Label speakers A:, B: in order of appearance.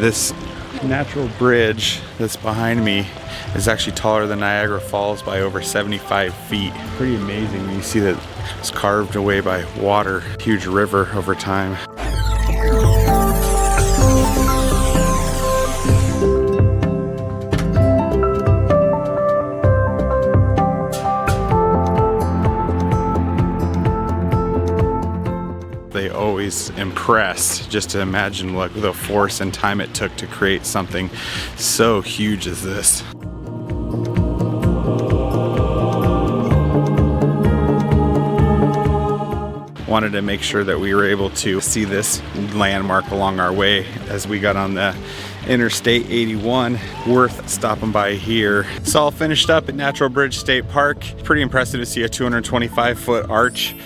A: This natural bridge that's behind me is actually taller than Niagara Falls by over 75 feet. Pretty amazing. You see that it's carved away by water, huge river over time. They always impress just to imagine what the force and time it took to create something so huge as this. Wanted to make sure that we were able to see this landmark along our way as we got on the Interstate 81. Worth stopping by here. It's all finished up at Natural Bridge State Park. Pretty impressive to see a 225-foot arch